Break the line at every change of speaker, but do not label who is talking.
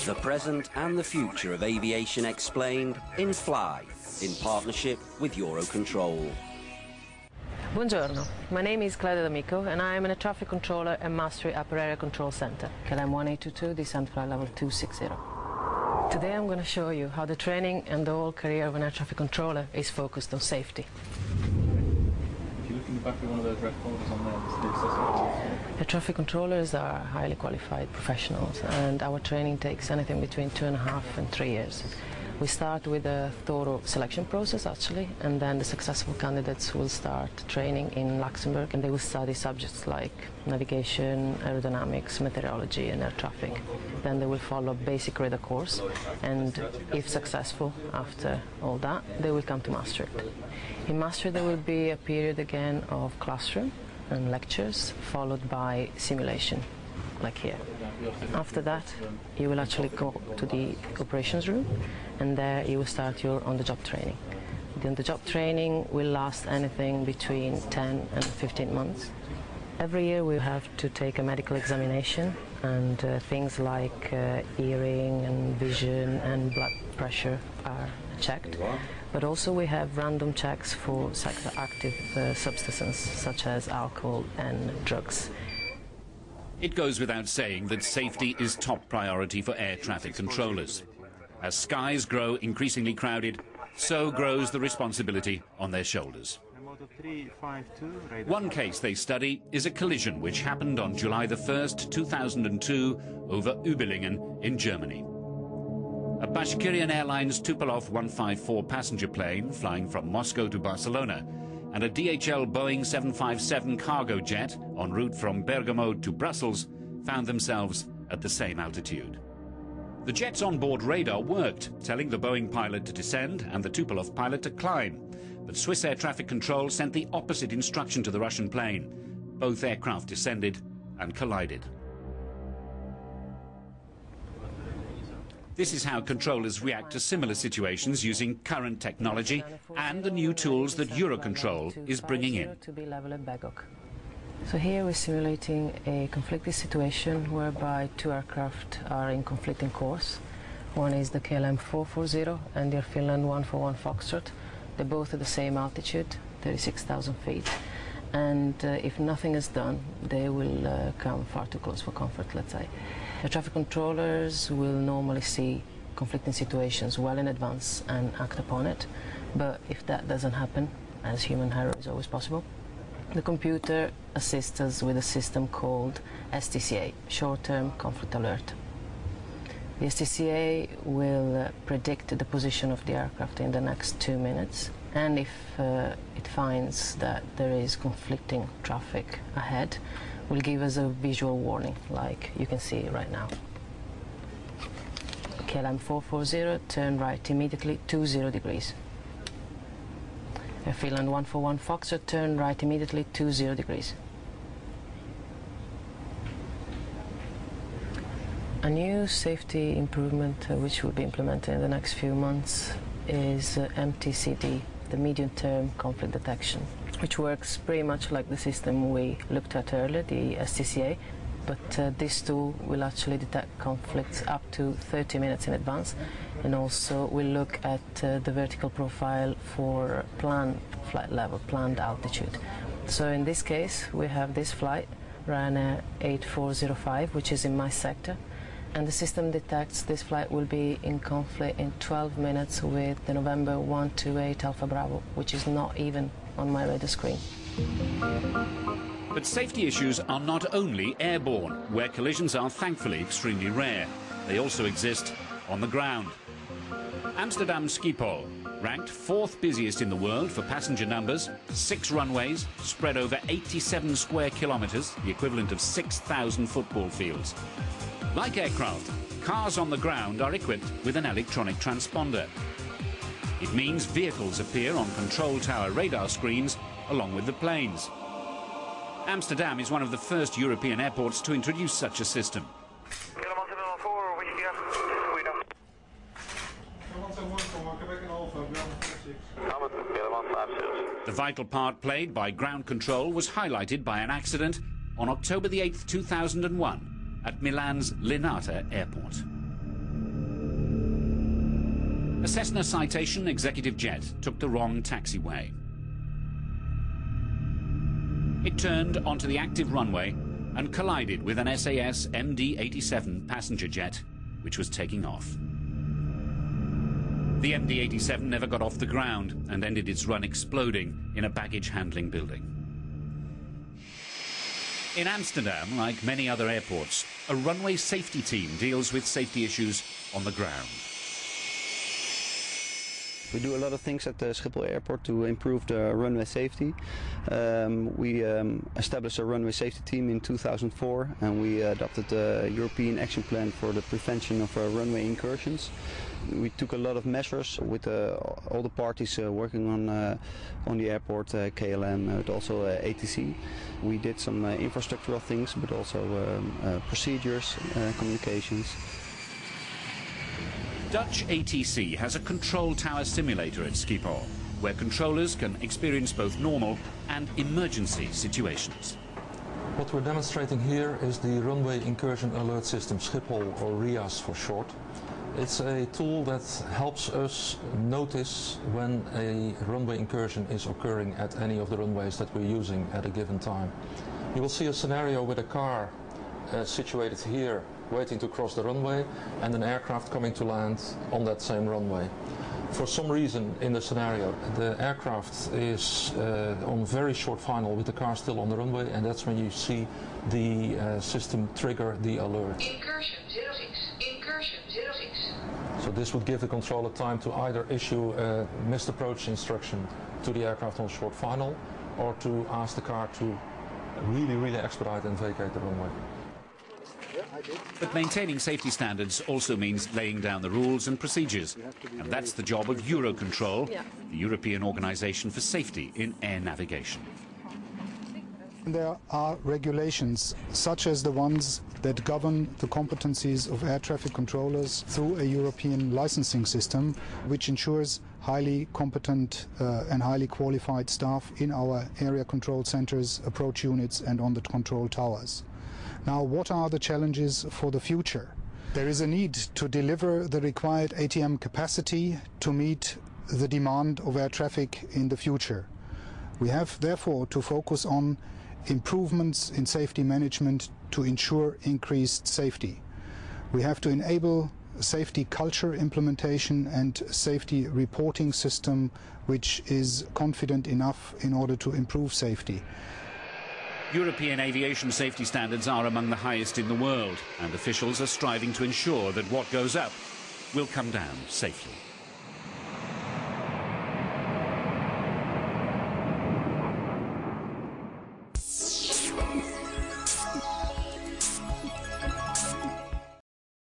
The present and the future of aviation explained in Fly, in partnership with Eurocontrol.
Buongiorno, my name is Claudia D'Amico and I am a traffic controller and mastery upper area control center. KLM 1822, descent flight level 260. Today I'm going to show you how the training and the whole career of an air traffic controller is focused on safety.
If you look in the back of one of those red folders on there, it's the accessible.
Air traffic controllers are highly qualified professionals and our training takes anything between 2.5 and 3 years. We start with a thorough selection process actually, and then the successful candidates will start training in Luxembourg and they will study subjects like navigation, aerodynamics, meteorology and air traffic. Then they will follow a basic radar course and if successful after all that, they will come to Maastricht. In Maastricht there will be a period again of classroom and lectures followed by simulation, like here. After that, you will actually go to the operations room and there you will start your on-the-job training. The on-the-job training will last anything between 10 and 15 months. Every year we have to take a medical examination and things like hearing and vision and blood pressure are checked. But also we have random checks for psychoactive substances such as alcohol and drugs.
It goes without saying that safety is top priority for air traffic controllers. As skies grow increasingly crowded, so grows the responsibility on their shoulders. One case they study is a collision which happened on July the 1st, 2002 over Übelingen in Germany. A Bashkirian Airlines Tupolev 154 passenger plane flying from Moscow to Barcelona and a DHL Boeing 757 cargo jet en route from Bergamo to Brussels found themselves at the same altitude. The jet's onboard radar worked, telling the Boeing pilot to descend and the Tupolev pilot to climb. But Swiss Air Traffic Control sent the opposite instruction to the Russian plane. Both aircraft descended and collided. This is how controllers react to similar situations using current technology and the new tools that Eurocontrol is bringing in.
So here we're simulating a conflicted situation whereby two aircraft are in conflicting course. One is the KLM 440 and the Air Finland 141 Foxtrot. They're both at the same altitude, 36,000 feet. And if nothing is done, they will come far too close for comfort, let's say. Air traffic controllers will normally see conflicting situations well in advance and act upon it. But if that doesn't happen, as human error is always possible, the computer assists us with a system called STCA, Short-Term Conflict Alert. The STCA will predict the position of the aircraft in the next 2 minutes, and if it finds that there is conflicting traffic ahead, will give us a visual warning, like you can see right now. KLM 440, turn right immediately 20 degrees. Air Finland 141 Foxtrot, turn right immediately 20 degrees. A new safety improvement which will be implemented in the next few months is MTCD, the medium-term conflict detection, which works pretty much like the system we looked at earlier, the STCA, but this tool will actually detect conflicts up to 30 minutes in advance, and also will look at the vertical profile for planned flight level, planned altitude. So in this case we have this flight, Ryanair 8405, which is in my sector, and the system detects this flight will be in conflict in 12 minutes with the November 128 Alpha Bravo, which is not even on my radar screen.
But safety issues are not only airborne, where collisions are thankfully extremely rare. They also exist on the ground. Amsterdam Schiphol, ranked 4th busiest in the world for passenger numbers, 6 runways, spread over 87 square kilometers, the equivalent of 6,000 football fields. Like aircraft, cars on the ground are equipped with an electronic transponder. It means vehicles appear on control tower radar screens along with the planes. Amsterdam is one of the first European airports to introduce such a system. The vital part played by ground control was highlighted by an accident on October the 8th, 2001 at Milan's Linate Airport. A Cessna Citation executive jet took the wrong taxiway. It turned onto the active runway and collided with an SAS MD-87 passenger jet, which was taking off. The MD-87 never got off the ground and ended its run exploding in a baggage handling building. In Amsterdam, like many other airports, a runway safety team deals with safety issues on the ground.
We do a lot of things at the Schiphol Airport to improve the runway safety. We established a runway safety team in 2004, and we adopted the European Action Plan for the prevention of runway incursions. We took a lot of measures with all the parties working on the airport, KLM, but also ATC. We did some infrastructural things, but also procedures, communications.
Dutch ATC has a control tower simulator at Schiphol, where controllers can experience both normal and emergency situations.
What we're demonstrating here is the Runway Incursion Alert System, Schiphol, or RIAS for short. It's a tool that helps us notice when a runway incursion is occurring at any of the runways that we're using at a given time. You will see a scenario with a car situated here waiting to cross the runway and an aircraft coming to land on that same runway. For some reason in the scenario, the aircraft is on very short final with the car still on the runway, and that's when you see the system trigger the alert.
Incursion 06, incursion 06.
So this would give the controller time to either issue a missed approach instruction to the aircraft on short final, or to ask the car to really expedite and vacate the runway.
But maintaining safety standards also means laying down the rules and procedures. And that's the job of Eurocontrol, the European Organisation for Safety in Air Navigation.
There are regulations, such as the ones that govern the competencies of air traffic controllers through a European licensing system, which ensures highly competent and highly qualified staff in our area control centres, approach units and on the control towers. Now, what are the challenges for the future? There is a need to deliver the required ATM capacity to meet the demand of air traffic in the future. We have, therefore, to focus on improvements in safety management to ensure increased safety. We have to enable safety culture implementation and safety reporting system which is confident enough in order to improve safety.
European aviation safety standards are among the highest in the world, and officials are striving to ensure that what goes up will come down safely.